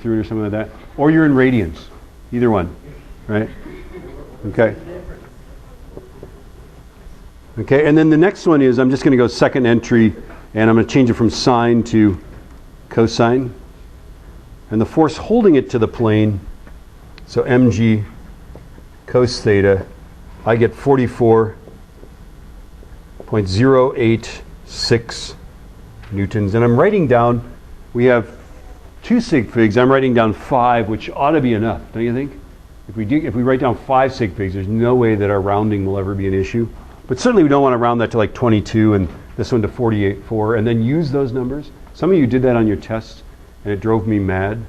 through it or something like that. Or you're in radians. Either one, right? Okay. Okay, and then the next one is, I'm just going to go second entry, and I'm going to change it from sine to cosine. And the force holding it to the plane, so mg cos theta, I get 44.086 newtons. And I'm writing down, we have 2 sig figs. I'm writing down 5, which ought to be enough, don't you think? If we write down 5 sig figs, there's no way that our rounding will ever be an issue. But certainly we don't want to round that to like 22 and this one to 48.4 and then use those numbers. Some of you did that on your tests and it drove me mad.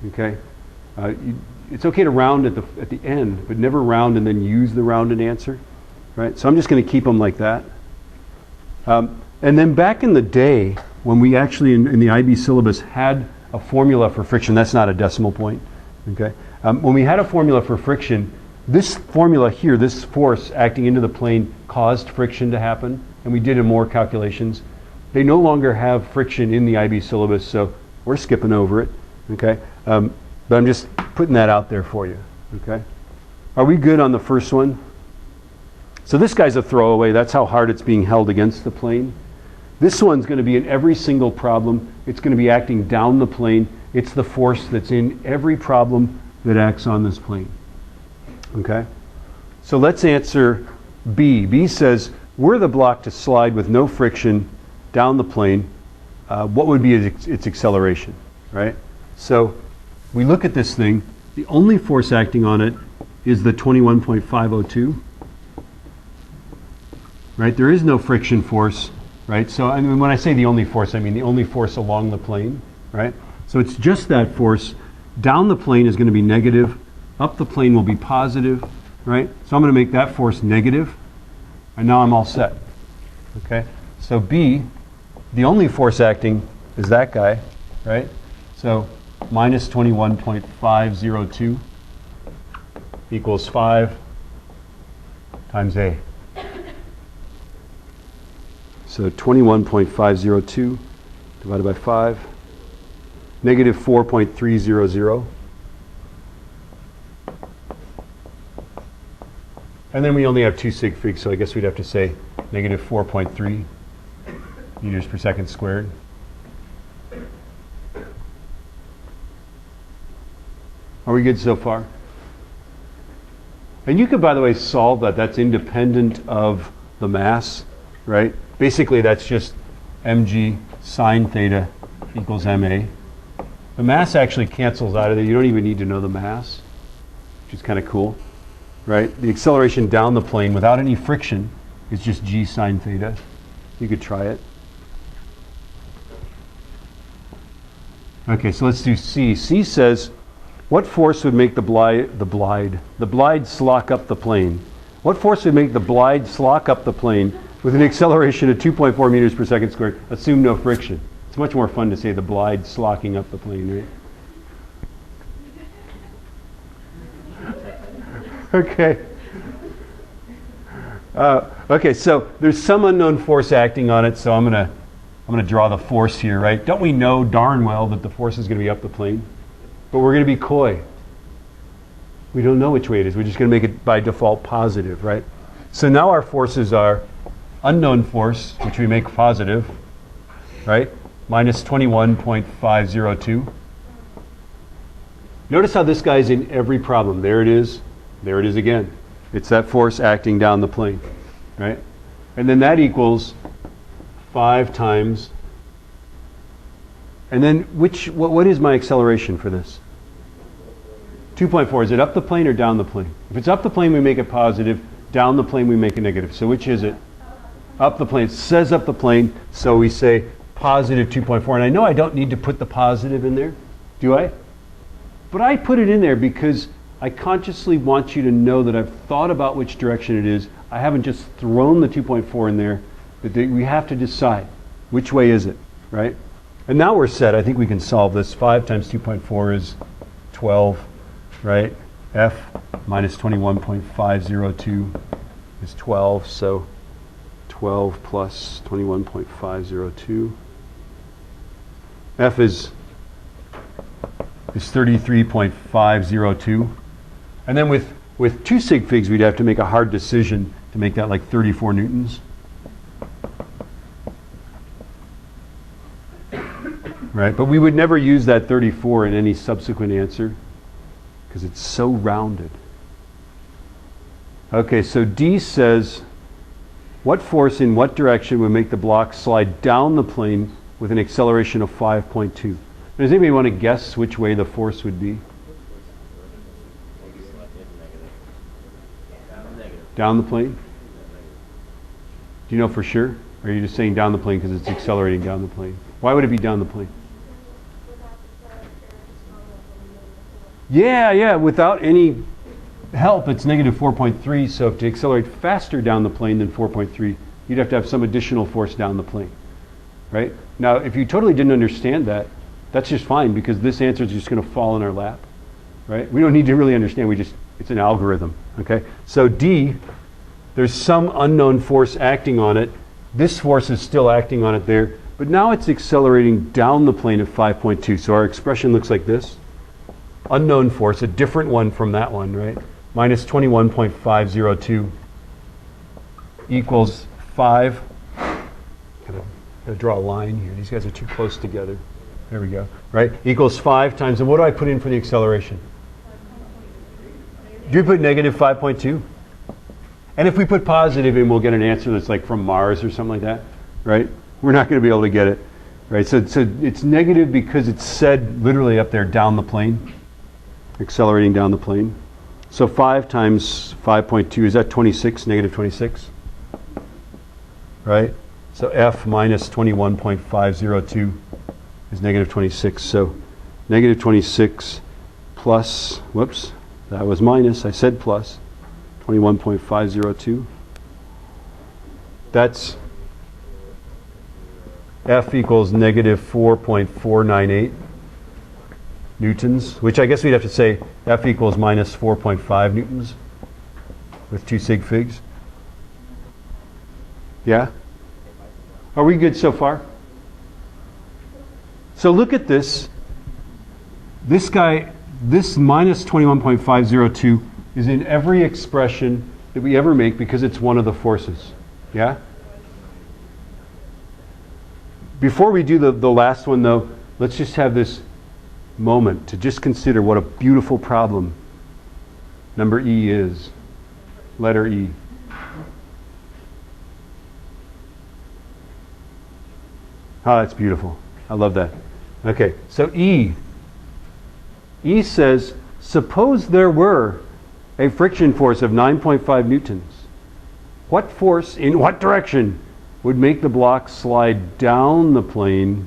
Okay, it's okay to round at the end, but never round and then use the rounded answer, right? So I'm just going to keep them like that. And then back in the day, when we actually in the IB syllabus had a formula for friction, that's not a decimal point. Okay, when we had a formula for friction, this formula here, this force acting into the plane, caused friction to happen, and we did more calculations. They no longer have friction in the IB syllabus, so we're skipping over it. Okay, but I'm just putting that out there for you. Okay, are we good on the first one? So this guy's a throwaway. That's how hard it's being held against the plane. This one's going to be in every single problem. It's going to be acting down the plane. It's the force that's in every problem that acts on this plane. Okay, so let's answer B. B says, were the block to slide with no friction down the plane, what would be its acceleration, right? So we look at this thing. The only force acting on it is the 21.502, right? There is no friction force, right? So I mean, when I say the only force, I mean the only force along the plane, right? So it's just that force. Down the plane is going to be negative. Up the plane will be positive, right? So I'm going to make that force negative, and now I'm all set. Okay? So B, the only force acting is that guy, right? So minus 21.502 equals 5 times A. So 21.502 divided by 5, negative 4.300. And then we only have 2 sig figs, so I guess we'd have to say negative 4.3 meters per second squared. Are we good so far? And you could, by the way, solve that. That's independent of the mass, right? Basically, that's just mg sine theta equals ma. The mass actually cancels out of there. You don't even need to know the mass, which is kind of cool. Right? The acceleration down the plane without any friction is just g sine theta. You could try it. Okay, so let's do C. C says, what force would make the blide slock up the plane? What force would make the blide slock up the plane with an acceleration of 2.4 meters per second squared? Assume no friction. It's much more fun to say the blide slocking up the plane, right? Okay. Okay, so there's some unknown force acting on it, so I'm gonna draw the force here, right? Don't we know darn well that the force is gonna be up the plane? But we're gonna be coy. We don't know which way it is. We're just gonna make it by default positive, right? So now our forces are unknown force, which we make positive, right? Minus 21.502. Notice how this guy's in every problem. There it is. There it is again. It's that force acting down the plane, right? And then that equals 5 times. And then what is my acceleration for this? 2.4. Is it up the plane or down the plane? If it's up the plane, we make it positive. Down the plane, we make it negative. So which is it? Up the plane. It says up the plane, so we say positive 2.4. And I know I don't need to put the positive in there, do I? But I put it in there because I consciously want you to know that I've thought about which direction it is. I haven't just thrown the 2.4 in there. We have to decide which way is it, right? And now we're set. I think we can solve this. 5 times 2.4 is 12, right? F minus 21.502 is 12, so 12 plus 21.502. F is is 33.502. And then with 2 sig figs, we'd have to make a hard decision to make that like 34 newtons. Right, but we would never use that 34 in any subsequent answer because it's so rounded. Okay, so D says, what force in what direction would make the block slide down the plane with an acceleration of 5.2? Does anybody want to guess which way the force would be? Down the plane? Do you know for sure? Or are you just saying down the plane because it's accelerating down the plane? Why would it be down the plane? Yeah, without any help, it's negative 4.3, so to accelerate faster down the plane than 4.3, you'd have to have some additional force down the plane, right? Now, if you totally didn't understand that, that's just fine, because this answer is just going to fall in our lap, right? We don't need to really understand, it's an algorithm, okay? So D, there's some unknown force acting on it. This force is still acting on it there, but now it's accelerating down the plane at 5.2, so our expression looks like this. Unknown force, a different one from that one, right? Minus 21.502 equals 5. Gotta draw a line here. These guys are too close together. There we go. Right? Equals 5 times, and what do I put in for the acceleration? Do you put negative 5.2? And if we put positive in, we'll get an answer that's like from Mars or something like that, right? We're not going to be able to get it, right? So it's negative because it's said literally up there down the plane. Accelerating down the plane. So 5 times 5.2, is that 26, negative 26? Right? So F minus 21.502 is negative 26. So negative 26 plus, whoops, that was minus, I said plus, 21.502. That's F equals negative 4.498. newtons, which I guess we'd have to say F equals minus 4.5 newtons with 2 sig figs. Yeah? Are we good so far? So look at this. This guy, this minus 21.502 is in every expression that we ever make because it's one of the forces. Yeah? Before we do the last one though, let's just have this moment to just consider what a beautiful problem number E is. Letter E. Oh, that's beautiful. I love that. Okay, so E. E says, suppose there were a friction force of 9.5 newtons. What force in what direction would make the block slide down the plane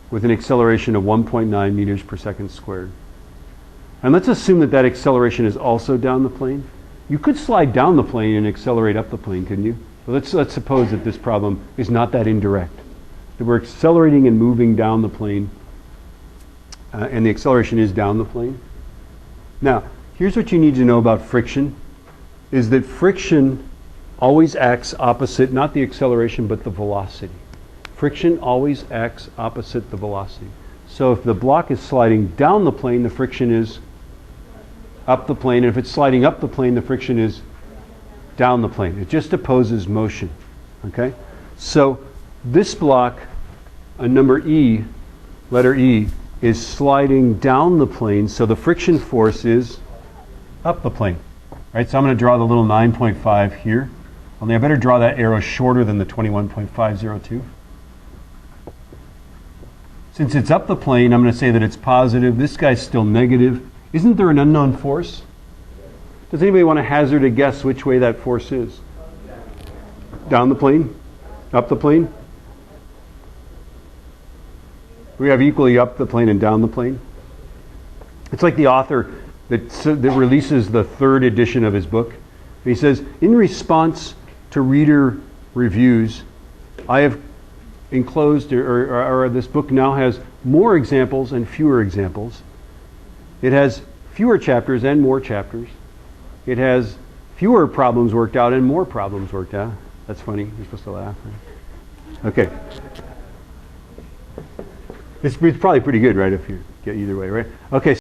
with an acceleration of 1.9 meters per second squared? And let's assume that that acceleration is also down the plane. You could slide down the plane and accelerate up the plane, couldn't you? Well, let's suppose that this problem is not that indirect. That we're accelerating and moving down the plane, and the acceleration is down the plane. Now, here's what you need to know about friction, is that friction always acts opposite, not the acceleration, but the velocity. Friction always acts opposite the velocity. So if the block is sliding down the plane, the friction is up the plane. And if it's sliding up the plane, the friction is down the plane. It just opposes motion. Okay? So this block, number E, letter E, is sliding down the plane. So the friction force is up the plane. Right? So I'm going to draw the little 9.5 here. Only I better draw that arrow shorter than the 21.502. Since it's up the plane, I'm going to say that it's positive. This guy's still negative. Isn't there an unknown force? Does anybody want to hazard a guess which way that force is? Down the plane? Up the plane? We have equally up the plane and down the plane. It's like the author that releases the 3rd edition of his book. He says, in response to reader reviews, I have enclosed, or this book now has more examples and fewer examples. It has fewer chapters and more chapters. It has fewer problems worked out and more problems worked out. That's funny. You're supposed to laugh. Right? Okay. It's probably pretty good right up here. get either way, right? Okay.